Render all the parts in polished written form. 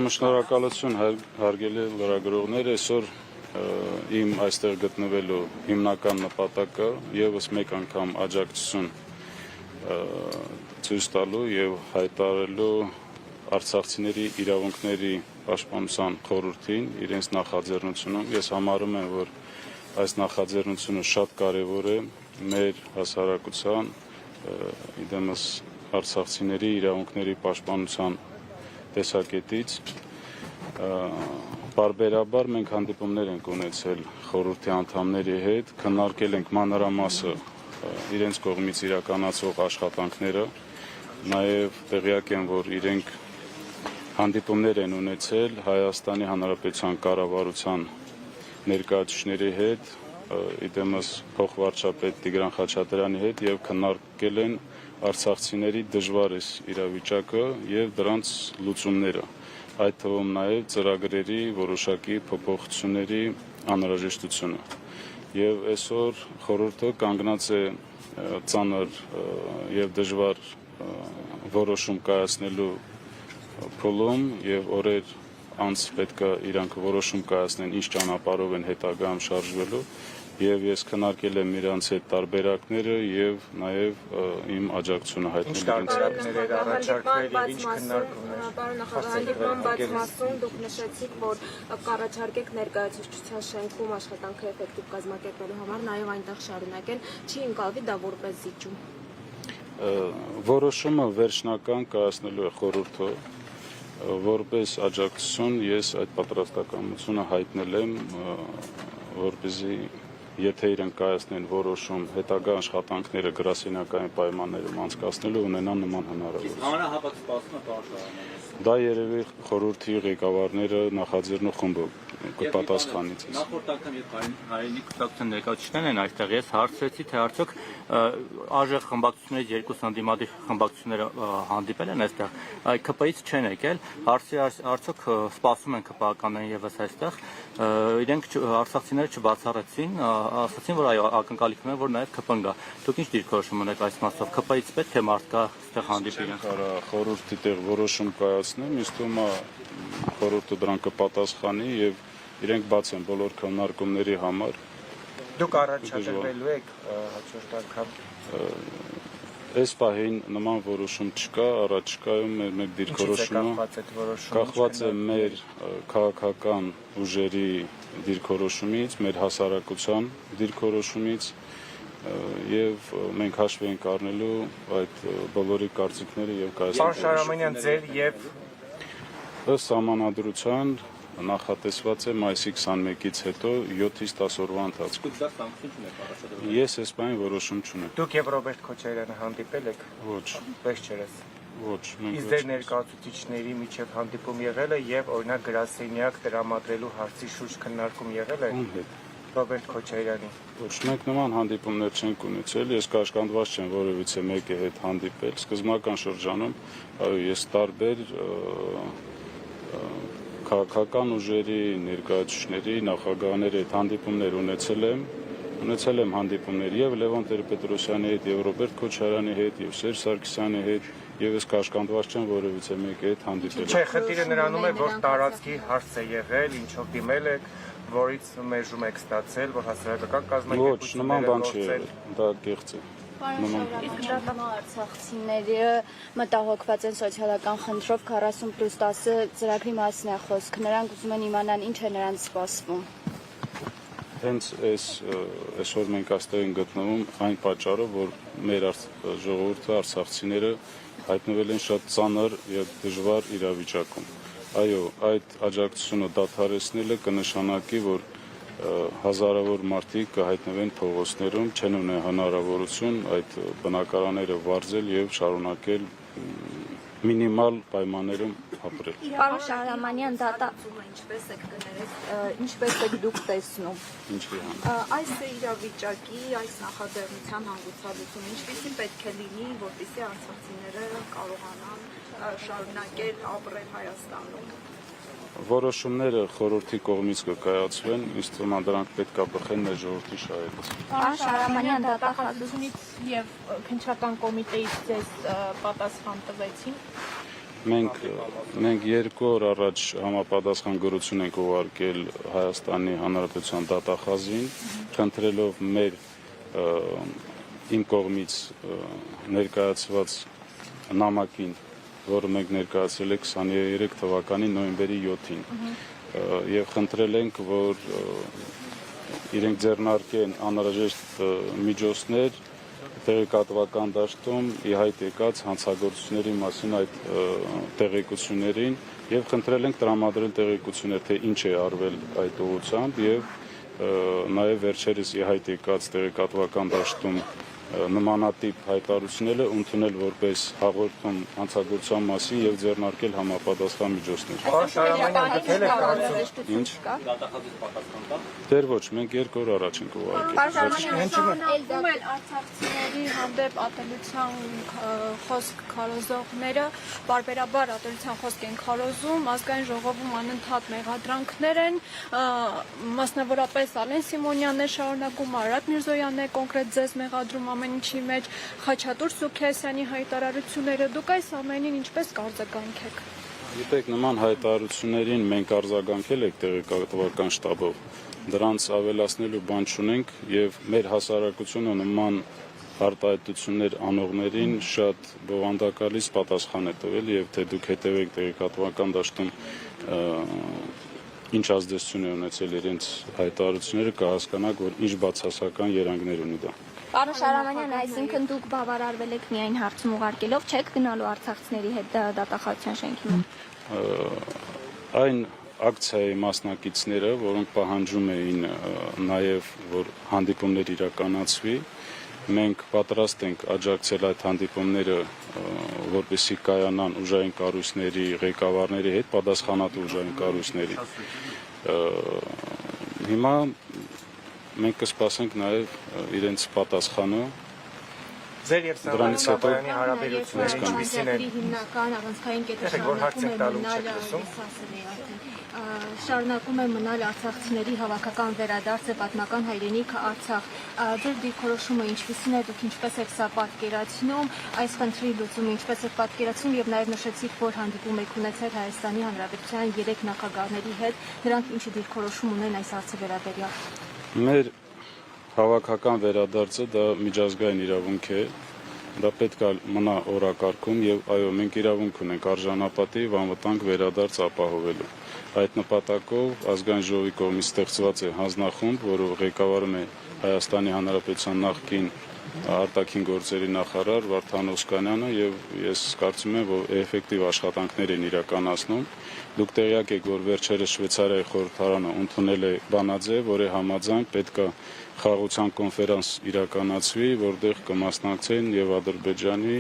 Շնորհակալություն հարգելի լրագրողներ, այսօր իմ այստեղ գտնվելու հիմնական նպատակը եւս մեկ անգամ աջակցություն ցույց տալու եւ հայտարարելու արցախցիների իրավունքների պաշտպանության խորհրդին իրենց նախաձեռնությունում։ Ես համարում եմ, որ այս նախաձեռնությունը շատ կարեւոր է մեր հասարակության իդեմս արցախցիների իրավունքների պաշտպանության տեսակետից բարբերաբար մենք հանդիպումներ ենք ունեցել խորհրդի անդամների հետ, քննարկել ենք մանրամասը իրենց կողմից իրականացվող աշխատանքները, նաև տեղյակ եմ, որ իրենք հանդիպումներ են ունեցել Հայաստանի Հանրապետության կառավարության ներկայացուցիչների հետ, իդեմս փոխվարչապետ Տիգրան Խաչատրյանի հետ եւ քննարկել են արցախցիների դժվար իրավիճակը եւ դրանց լուծումները, այդ թվում նաեւ ծրագրերի որոշակի փոփոխությունների անհրաժեշտությունը։ Եվ այսօր խորհուրդը կանգնած է ծանր եւ դժվար որոշում կայացնելու փուլում եւ օրեր անց պետք է իրանք որոշում կայացնեն ինչ ճանապարհով են հետագայում շարժվելու եւ ես քննարկել եմ իրանց հետ տարբերակները եւ նաեւ իմ աջակցությունը հայտնել Ինչ տարբերակներ առաջարկվել, ինչ քննարկումներ։ Պարոն նախագահ, հանդիպման բաց մասում դուք նշեցիք, որ կառաջարկեք ներկայացուցչության շենքում աշխատանքը էֆեկտիվ կազմակերպելու համար, նաեւ այնտեղ շարունակել, չի ընկալվի դա որպես զիջում։ Որոշումը վերջնական կայացնելու է խորհուրդը, որպես աջակցություն ես այդ պատրաստակամությունը հայտնել եմ, որպեսզի եթե իրենք կայացնեն որոշում հետագա աշխատանքները գրասենյակային պայմաններում անցկացնելու ունենան նման հնարավորություն։ Հանրահավաք սպասում է պաշտպանողը։ Դա երևի խորհրդի ղեկավարները նախաձեռնող խումբը կպատասխանի։ Նախորդ անգամ երբ հայերենի կուսակցության ներկայացուցիչներն են այստեղ, ես հարցրեցի, թե արդյոք ԱԺ խմբակցություններից երկու ընդդիմադիր խմբակցությունները հանդիպել են այստեղ, ԿՊ-ից չեն եկել, հարցի արդյոք սպասում են ԿՊ-ականներին եւս այստեղ, իրենք արցախցիները չբացառեցին, ասացին, որ այո, ակնկալիք ունեն, որ նաեւ ԿՊ-ն գա։ Դուք ինչ դիրքորոշում ունեք այս մասով, ԿՊ-ից պետք է մարդ կա այստեղ հանդիպի։ Խորհրդի տեղ որոշում կայացնեմ, ինձ թվում է խորհուրդը դրան կպատասխանի եւ իրենք բաց են բոլոր քննարկումների համար։ Դուք առաջադրվելու եք հաջորդ անգամ։ Այս պահին նման որոշում չկա, առաջիկայում մեր դիրքորոշումը կախված է մեր քաղաքական ուժերի դիրքորոշումից, մեր հասարակության դիրքորոշումից եւ մենք հաշվի ենք առնելու այդ բոլորի կարծիքները եւ կայացնելու։ Պարոն Շահրամանյան, ձեր եւ ըստ սահմանադրության նախատեսված է մայիսի 21-ից հետո 7-ից 10 օրվա ընթացքում։ Ես այս բանի որոշում չունեմ։ Դուք եւ Ռոբերտ Քոչարյանը հանդիպել եք։ Ոչ։ Վերջերս։ Ոչ։ Իսկ ձեր ներկայացուցիչների միջև հանդիպում եղել է եւ օրինակ գրասենյակ տրամադրելու հարցի շուրջ քննարկում եղել է։ Ում հետ։ Ռոբերտ Քոչարյանի։ Ոչ, մենք նման հանդիպումներ չենք ունեցել, ես կաշկանդված չեմ որևիցե մեկի հետ հանդիպել։ Սկզբնական շրջանում ես տարբեր քաղաքական ուժերի ներկայացուցիչների, նախագահների հետ հանդիպումներ ունեցել եմ հանդիպումներ եւ Լևոն Տեր-Պետրոսյանի հետ, եւ Ռոբերտ Քոչարյանի հետ, եւ Սերժ Սարգսյանի հետ, եւ ես կաշկանդված չեմ որևիցե մեկի հետ հանդիպել։ Չէ, խնդիրը նրանում է, որ տարածքի հարց է եղել, ինչով դիմել եք, որից մերժում եք ստացել, որ հասարակական Ոչ, նման բան չի եղել, դա կեղծ է։ Իսկ արցախցիները մտահոգված են սոցիալական խնդրով 40+10 ծրագրի մասն է խոսք։ Նրանք ուզում են իմանալ ինչ է նրանց սպասվում։ Հենց այսօր մենք այստեղ ենք գտնվում այն պատճառով, որ մեր ժողովուրդը արցախցիները հայտնվել են շատ ծանր եւ դժվար իրավիճակում։ Այո, այդ աջակցությունը դադարեցնելը կնշանակի, որ հազարավոր մարդիկ կհայտնվեն փողոցներում, չեն ունեն հնարավորություն այդ բնակարանները վարձել եւ շարունակել մինիմալ պայմաններում ապրել։ Պարոն Շահրամանյան, ինչպես եք դուք տեսնում։ Ինչի համար։ Այս իրավիճակի, այս նախաձեռնության հանգուցալուծումը ինչպեսին պետք է լինի, որպեսզի արցախցիները կարողանան շարունակել ապրել Հայաստանում։ Որոշումները խորհրդի կողմից կկայացվեն, ինձ թվում է դրանք պետք է բխեն մեր ժողովրդի շահերից։ Պարոն Շահրամանյան, դատախազությունից եւ քննչական կոմիտեից ձեզ պատասխան տվեցին։ Մենք 2 օր առաջ համապատասխան գրություն ենք ուղարկել Հայաստանի Հանրապետության դատախազին, խնդրելով իմ կողմից ներկայացված նամակին, որը մենք ներկայացրել ենք 23 թվականի նոյեմբերի 7-ին, եւ խնդրել ենք, որ իրենք ձեռնարկեն անհրաժեշտ միջոցներ տեղեկատվական դաշտում ի հայտ եկած հանցագործությունների մասին այդ տեղեկություններին եւ խնդրել ենք տրամադրել տեղեկություններ, թե ինչ է արվել այդ ուղղությամբ եւ նաեւ վերջերս ի հայտ եկած տեղեկատվական դաշտում նմանատիպ հայտարարությունները ընդունել որպես հաղորդում հանցագործության մասին եւ ձեռնարկել համապատասխան միջոցներ։ Ինչ? Դեռ ոչ, մենք 2 օր առաջ ենք Հենչում են արցախցիների հանդեպ ատելության խոսք քարոզողները, բարբերաբար ատելության խոսք են քարոզում, ազգային ժողովում անընդհատ մեղադրանքներ են, մասնավորապես Ալեն Սիմոնյանն է շարունակում, Արադ Միրզոյանն է կոնկրետ ձեզ մեղադրում ամեն ինչի մեջ, Խաչատուր Սուքիասյանի հայտարարությունները, դուք այս ամենին ինչպես կարձագանքեք։ Գիտեք, նման հայտարարություններին մենք արձագանքել ենք տեղեկատվական շտաբով, դրանց ավելացնելու բան չունենք եւ մեր հասարակությունը նման արտահայտություններ անողներին շատ բովանդակալից պատասխան է տվել եւ թե դուք հետեւեք տեղեկատվական դաշտում ինչ ազդեցություն է ունեցել իրենց հայտարարությունները, կհասկանաք, որ ինչ բացասական երանգներ ունի դա։ Պարոն Շարամանյան, այսինքն դուք բավարարվել եք միայն հարցում ուղարկելով, չեք գնալու արցախցիների հետ դատախազության շենքի մոտ։ Այն ակցիայի մասնակիցները, որոնք պահանջում էին նաև, որ հանդիպումներ իրականացվի, մենք պատրաստ ենք աջակցել այդ հանդիպումները, որպեսզի կայանան ուժային կառույցների ղեկավարների հետ, պատասխանատու ուժային կառույցների։ Հիմա մենք կսպասենք նաև իրենց պատասխանը։ Ձեր եւ Սամվել Բաբայանի հարաբերությունները ինչպիսին են։ Հիմնական առանցքային կետը շարունակում է մնալ արցախցիների հավաքական վերադարձը պատմական հայրենիքը Արցախ։ Ձեր դիրքորոշումը ինչպիսին է, դուք ինչպես եք սա պատկերացնում, այս խնդրի լուծումը ինչպես եք պատկերացնում եւ նաեւ նշեցիք, որ հանդիպում եք ունեցել Հայաստանի Հանրապետության 3 նախագահների հետ, նրանք ինչ դիրքորոշում ունեն այս հարցի վերաբերյալ։ Մեր հավաքական վերադարձը դա միջազգային իրավունք է, դա պետք է մնա օրակարգում եւ այո, մենք իրավունք ունենք արժանապատիվ անվտանգ վերադարձ ապահովելու։ Այդ նպատակով ազգային ժողովի կողմից ստեղծված է հանձնախումբ, որը ղեկավարում է Հայաստանի Հանրապետության նախկին արտաքին գործերի նախարար Վարդան Օսկանյանը եւ ես կարծում եմ, որ էֆեկտիվ աշխատանքներ են իրականացնում։ Դուք տեղյակ եք, որ վերջերս Շվեյցարիայի խորհրդարանը ընդունել է բանաձև, որի համաձայն պետք է խաղաղության կոնֆերանս իրականացվի, որտեղ կմասնակցեն եւ Ադրբեջանի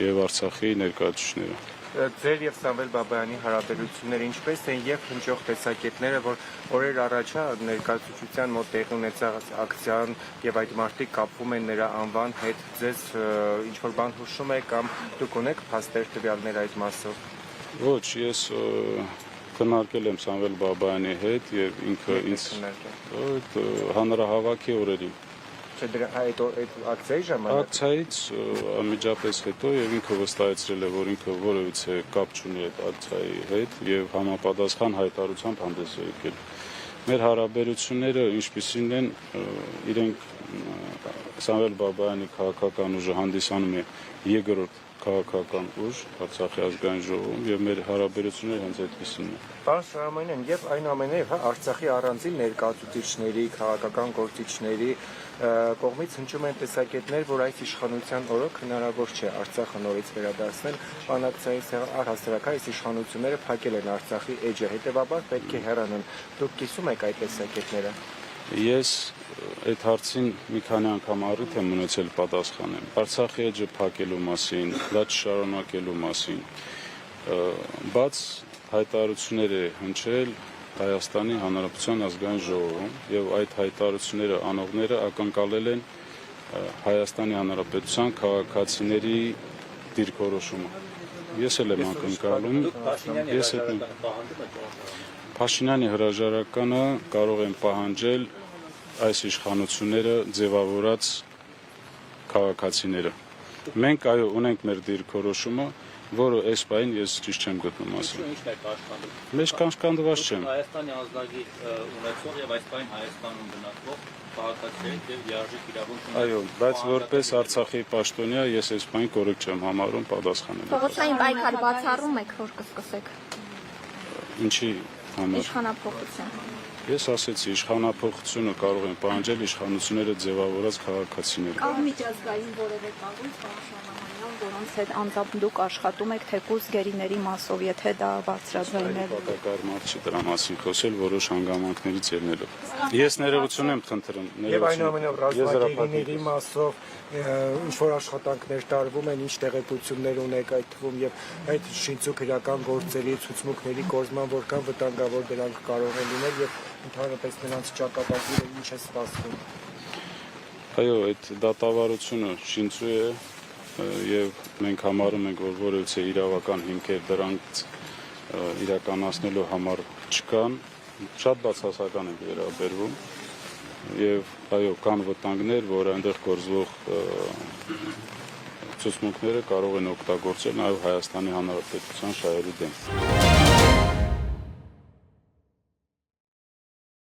եւ Արցախի ներկայացուցիչները։ Ձեր եւ Սամվել Բաբայանի հարաբերությունները ինչպես են եւ հնչող տեսակետները, որ օրեր առաջ ներկայացուցչության մոտ տեղի ունեցած ակցիան եւ այդ մարդիկ կապվում են նրա անվան հետ, ձեզ ինչ որ բան հուշում է կամ դուք ունեք փաստեր տվյալներ այդ մասով։ Ոչ, ես քննարկել եմ Սամվել Բաբայանի հետ եւ ինքը ինձ հանրահավաքի օրերին այդ ակցիայի ժամանակ ակցիայից անմիջապես հետո եւ ինքը վստահեցրել է, որ ինքը որևիցե կապ չունի այդ ակցիայի հետ եւ համապատասխան հայտարարությամբ հանդես է եկել։ Մեր հարաբերությունները ինչպիսին են, իրենք Սամվել Բաբայանի քաղաքական ուժը հանդիսանում է երկրորդ քաղաքական ուժ Արցախի ազգային ժողովում եւ մեր հարաբերությունները հենց այդպեսին են։ Պարոն Շարամանյան, եւ այնուամենայնիվ Արցախի առանձին ներկայացուցիչների, քաղաքական գործիչների կողմից հնչում են տեսակետներ, որ այս իշխանության օրոք հնարավոր չէ Արցախը նորից վերադարձնել, բանակցային առհասարակ այս իշխանությունները փակել են Արցախի էջը, հետեւաբար պետք է հեռանան։ Դուք կիսում եք այդ տեսակետները։ Ես այդ հարցին մի քանի անգամ առիթ եմ ունեցել պատասխանեմ։ Արցախի էջը փակելու մասին, դա չշարունակելու մասին, բաց հայտարարություններ է հնչել Հայաստանի Հանրապետության ազգային ժողովում եւ այդ հայտարարությունները անողները ակնկալել են Հայաստանի Հանրապետության քաղաքացիների դիրքորոշումը։ Ես էլ եմ ակնկալում, ես էլ Փաշինյանի հրաժարականը կարող են պահանջել այս իշխանությունները ձևավորած քաղաքացիները։ Մենք այո ունենք մեր դիրքորոշումը որը այս պայն ես ճիշտ չեմ գտնում ասել։ Ինչն է կաշկանդում։ Մեջ կաշկանդված չեմ։ Հայաստանի ազգագիր ունեցող եւ այս պայն Հայաստանում բնակվող քաղաքացիներ եւ լիարժեք իրավունք ունեցող։ Այո, բայց որպես Արցախի պաշտոնյա ես այս պայն կորեկտ չեմ համարում պատասխանել։ Փողոցային պայքար բացառում եք, որ կսկսեք Ինչի համար։ իշխանափոխություն։ Ես ասեցի, իշխանափոխությունը կարող են պահանջել իշխանությունները ձևավորած քաղաքացիները։ Կամ միջազգային որևէ կառույց Պաշտոնյանյան, որոնց հետ անձամբ աշխատում եք թեկուզ գերիների մասով, եթե դա բարձրաձայնել։ Պատակար մարդ չի դրա մասին խոսել որոշ հանգամանքներից ելնելով։ Ես ներողություն եմ խնդրում, Եվ այնուամենայնիվ ռազմագերիների մասով ինչ որ աշխատանքներ տարվում են, ինչ տեղեկություններ ունեք այդ թվում եւ այդ շինծուկ իրական գործերի ցուցմունքների կորզման որքան վտանգավոր դրանք կարող են լինել եւ ընդհանրապես նրանց ճակատագիրը ինչ է սպասվում։ Այո, այդ դատավարությունը շինծու է եւ մենք համարում ենք, որ որևէ իրավական հիմքեր դրանց իրականացնելու համար չկան, շատ բացասական ենք վերաբերվում եւ այո, կան վտանգներ, որ այնտեղ գործվող ցուցմունքները կարող են օգտագործել նաեւ Հայաստանի Հանրապետության շահերի դեմ։